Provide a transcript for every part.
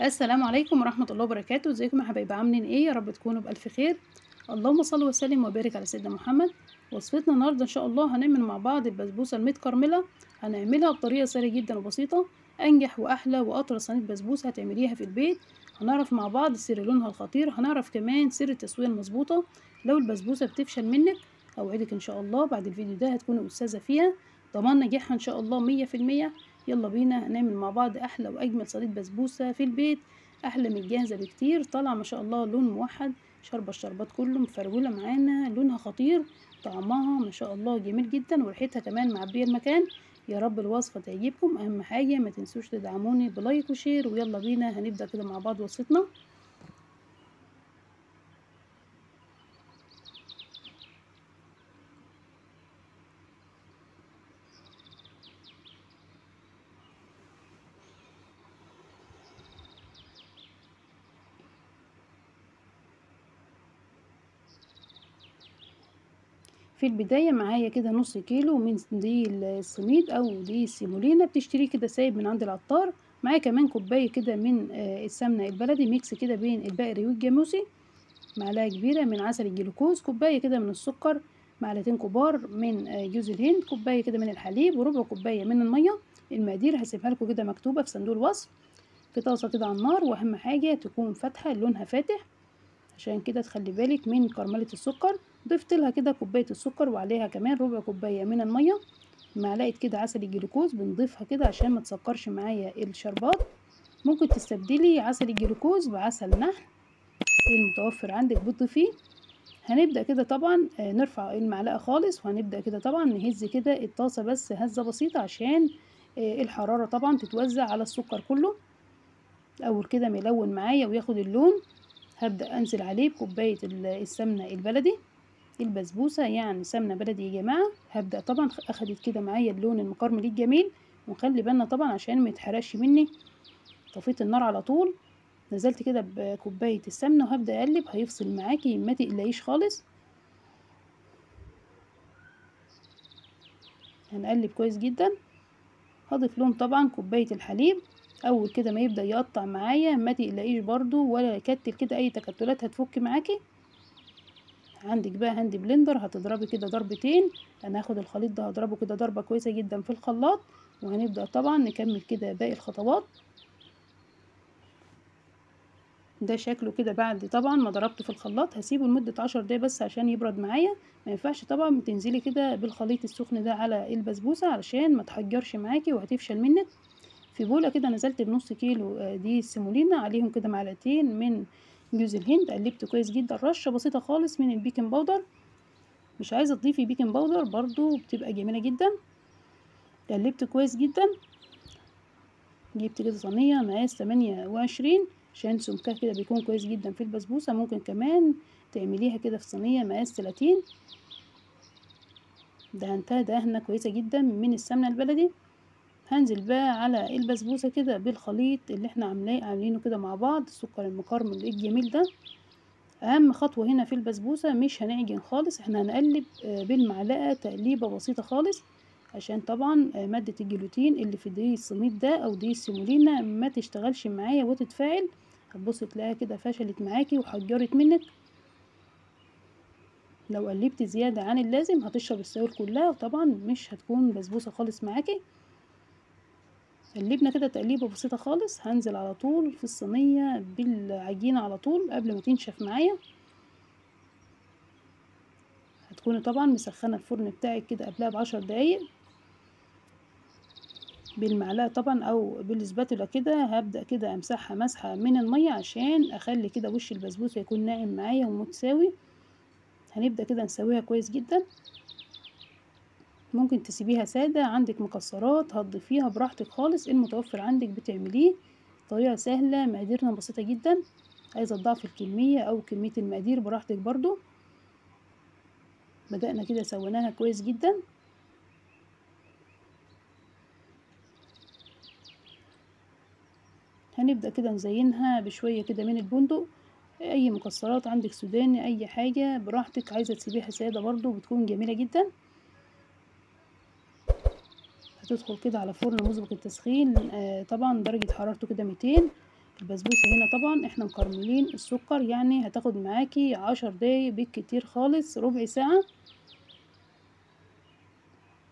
السلام عليكم ورحمة الله وبركاته. ازيكم يا حبايبي؟ عاملين ايه؟ يا رب تكونوا بألف خير. اللهم صل وسلم وبارك على سيدنا محمد. وصفتنا النهارده ان شاء الله هنعمل مع بعض البسبوسة المتكرملة. هنعملها بطريقة سهلة جدا وبسيطة، انجح واحلى واطرى صينية بسبوسة هتعمليها في البيت. هنعرف مع بعض سر لونها الخطير، هنعرف كمان سر التسوية المظبوطة لو البسبوسة بتفشل منك. اوعدك ان شاء الله بعد الفيديو ده هتكوني استاذة فيها، ضمان نجاحها ان شاء الله 100%. يلا بينا هنعمل مع بعض احلى واجمل صينية بسبوسة في البيت، احلى من الجاهزه بكتير. طالعه ما شاء الله لون موحد، شاربه الشربات كله، مفروله معانا، لونها خطير، طعمها ما شاء الله جميل جدا، وريحتها كمان معبيه المكان. يا رب الوصفه تعجبكم. اهم حاجه ما تنسوش تدعموني بلايك وشير، ويلا بينا هنبدا كده مع بعض وصفتنا. في البداية معايا كده نص كيلو من دقيق السميد أو دقيق السيمولينا، بتشتريه كده سايب من عند العطار. معايا كمان كوباية كده من السمنة البلدي، ميكس كده بين البقري والجاموسي. معلقة كبيرة من عسل الجلوكوز، كوباية كده من السكر، معلقتين كبار من جوز الهند، كوباية كده من الحليب، وربع كوباية من المية. المقادير هسيبها لكم كده مكتوبة في صندوق الوصف. في طاسة كده على النار، وأهم حاجة تكون فاتحة لونها فاتح، عشان كده تخلي بالك من كرملة السكر. ضفت لها كده كوباية السكر، وعليها كمان ربع كوباية من المية. معلقة كده عسل الجلوكوز بنضيفها كده عشان ما تسكرش معايا الشربات. ممكن تستبدلي عسل الجلوكوز بعسل نحل المتوفر عندك بتضيفيه. هنبدأ كده طبعا نرفع المعلقة خالص، وهنبدأ كده طبعا نهز كده الطاسة بس هزة بسيطة عشان الحرارة طبعا تتوزع على السكر كله. أول كده ما يلون معايا وياخد اللون، هبدأ أنزل عليه بكوباية السمنة البلدي. البسبوسة يعني سمنة بلدي يا جماعة. هبدأ طبعا أخدت كده معايا اللون المكرمل الجميل، ونخلي بالنا طبعا عشان ما يتحرقش مني. طفيت النار على طول، نزلت كده بكوباية السمنة وهبدأ أقلب. هيفصل معاكي ما تقلقيش خالص. هنقلب كويس جدا. هضيف لهم طبعا كوباية الحليب. أول كده ما يبدأ يقطع معايا ما تقلقيش برضو ولا يكتل كده أي تكتلات هتفك معاكي. عندك بقى هاند بلندر، هتضربي كده ضربتين. انا هاخد الخليط ده هضربه كده ضربة كويسة جدا في الخلاط، وهنبدأ طبعا نكمل كده باقي الخطوات. ده شكله كده بعد طبعا ما ضربته في الخلاط. هسيبه لمدة 10 دقايق بس عشان يبرد معايا. ما ينفعش طبعا تنزلي كده بالخليط السخن ده على البسبوسة علشان ما تحجرش معاكي وهتفشل منك. في بولة كده نزلت بنص كيلو دي السيمولينا، عليهم كده معلقتين من جوز الهند. قلبت كويس جدا، رشة بسيطة خالص من البيكنج باودر. مش عايزة تضيفي بيكنج باودر برضو بتبقى جميلة جدا. قلبت كويس جدا. جبت كده صينية مقاس 28 عشان سمكها كده بيكون كويس جدا في البسبوسة. ممكن كمان تعمليها كده في صينية مقاس 30. دهنتها دهنة كويسة جدا من السمنة البلدي. هنزل بقى على البسبوسة كده بالخليط اللي احنا عاملينه كده مع بعض، السكر المكرمل الجميل ده. اهم خطوة هنا في البسبوسة مش هنعجن خالص، احنا هنقلب بالمعلقة تقليبة بسيطة خالص، عشان طبعا مادة الجلوتين اللي في دقيق السميد ده او دقيق السيمولينا ما تشتغلش معايا وتتفاعل. هتبص تلاقيها كده فشلت معاكي وحجرت منك. لو قلبت زيادة عن اللازم هتشرب السوائل كلها، وطبعا مش هتكون بسبوسة خالص معاكي. قلبنا كده تقليبة بسيطة خالص. هنزل على طول في الصينية بالعجينة على طول قبل ما تنشف معايا. هتكوني طبعا مسخنة الفرن بتاعك كده قبلها ب10 دقايق. بالمعلقة طبعا او بالسباتولا كده هبدأ كده امسحها مسحة من المية عشان اخلي كده وش البسبوسة يكون ناعم معايا ومتساوي. هنبدأ كده نسويها كويس جدا. ممكن تسيبيها سادة، عندك مكسرات هتضيفيها براحتك خالص، المتوفر عندك بتعمليه. طريقة سهلة، مقاديرنا بسيطة جدا. عايزة تضاعفي الكمية او كمية المقادير براحتك برضو. بدأنا كده سويناها كويس جدا. هنبدأ كده نزينها بشوية كده من البندق. اي مكسرات عندك سوداني اي حاجة براحتك، عايزة تسيبيها سادة برضو بتكون جميلة جدا. هتدخل كده على فرن مسبق التسخين طبعا درجة حرارته كده 200. البسبوسة هنا طبعا احنا مكرملين السكر، يعني هتاخد معاكي 10 دقايق بالكتير خالص، ربع ساعة.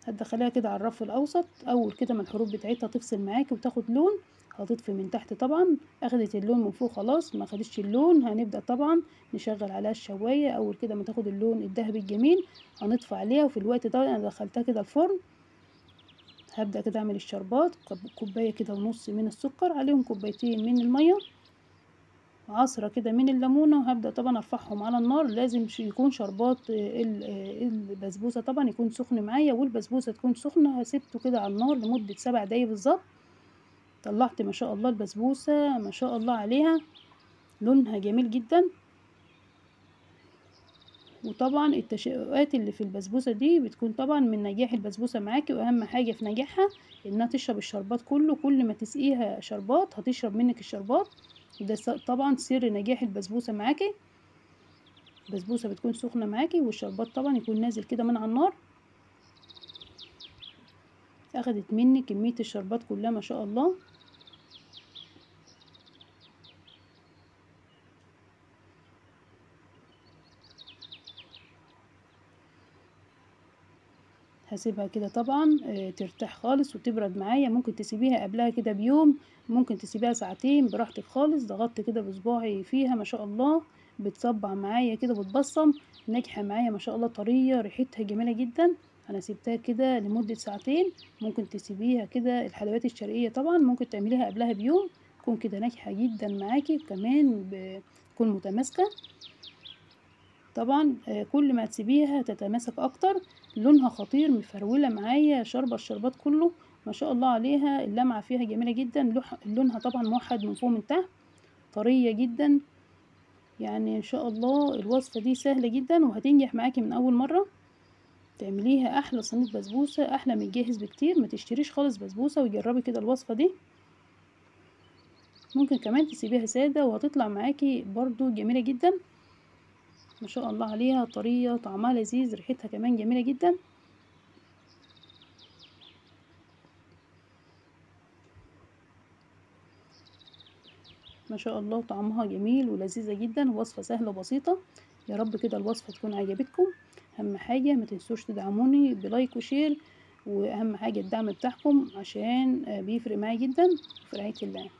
هتدخليها كده على الرف الاوسط، اول كده ما الحروف بتاعتها تفصل معاكي وتاخد لون هتطفي من تحت. طبعا اخدت اللون من فوق خلاص، ما خدتش اللون هنبدأ طبعا نشغل عليها الشواية. اول كده ما تاخد اللون الذهبي الجميل هنطفي عليها، وفي الوقت ده انا دخلتها كده الفرن. هبدأ كده اعمل الشربات، كوباية كده ونص من السكر، عليهم كوبايتين من المية، عصرة كده من الليمونة، وهبدأ طبعا ارفعهم على النار. لازم يكون شربات البسبوسة طبعا يكون سخن معايا، والبسبوسة تكون سخنة. هسيبته كده على النار لمدة 7 دقايق بالظبط. طلعت ما شاء الله البسبوسة ما شاء الله عليها، لونها جميل جدا. وطبعا التشققات اللي في البسبوسة دي بتكون طبعا من نجاح البسبوسة معاكي، واهم حاجة في نجاحها انها تشرب الشربات كله. كل ما تسقيها شربات هتشرب منك الشربات، وده طبعا سر نجاح البسبوسة معاكي. البسبوسة بتكون سخنة معاكي، والشربات طبعا يكون نازل كده من على النار. اخدت مني كمية الشربات كلها ما شاء الله. هسيبها كده طبعا ترتاح خالص وتبرد معايا. ممكن تسيبيها قبلها كده بيوم، ممكن تسيبيها ساعتين براحتك خالص. ضغطت كده بصباعي فيها ما شاء الله بتصبع معايا كده بتبصم، ناجحة معايا ما شاء الله، طرية، ريحتها جميلة جدا. انا سيبتها كده لمدة ساعتين. ممكن تسيبيها كده، الحلويات الشرقية طبعا ممكن تعمليها قبلها بيوم، تكون كده ناجحة جدا معاكي، وكمان بتكون متماسكة طبعا. كل ما تسيبيها تتماسك اكتر. لونها خطير، مفرولة معايا، شاربة الشربات كله ما شاء الله عليها. اللمعة فيها جميلة جدا، لونها طبعا موحد من فوق من تحت، طرية جدا. يعني ان شاء الله الوصفة دي سهلة جدا وهتنجح معاكي من اول مرة. تعمليها احلى صينية بسبوسة، احلى من الجاهز بكتير. ما تشتريش خالص بسبوسة، وجربي كده الوصفة دي. ممكن كمان تسيبيها سادة وهتطلع معاكي برضو جميلة جدا ما شاء الله عليها، طرية، طعمها لذيذ، ريحتها كمان جميلة جدا ما شاء الله. طعمها جميل ولذيذة جدا، وصفة سهلة وبسيطة. يا رب كده الوصفة تكون عجبتكم. اهم حاجة ما تنسوش تدعموني بلايك وشير، واهم حاجة الدعم بتاعكم عشان بيفرق معايا جدا. في رعاية الله.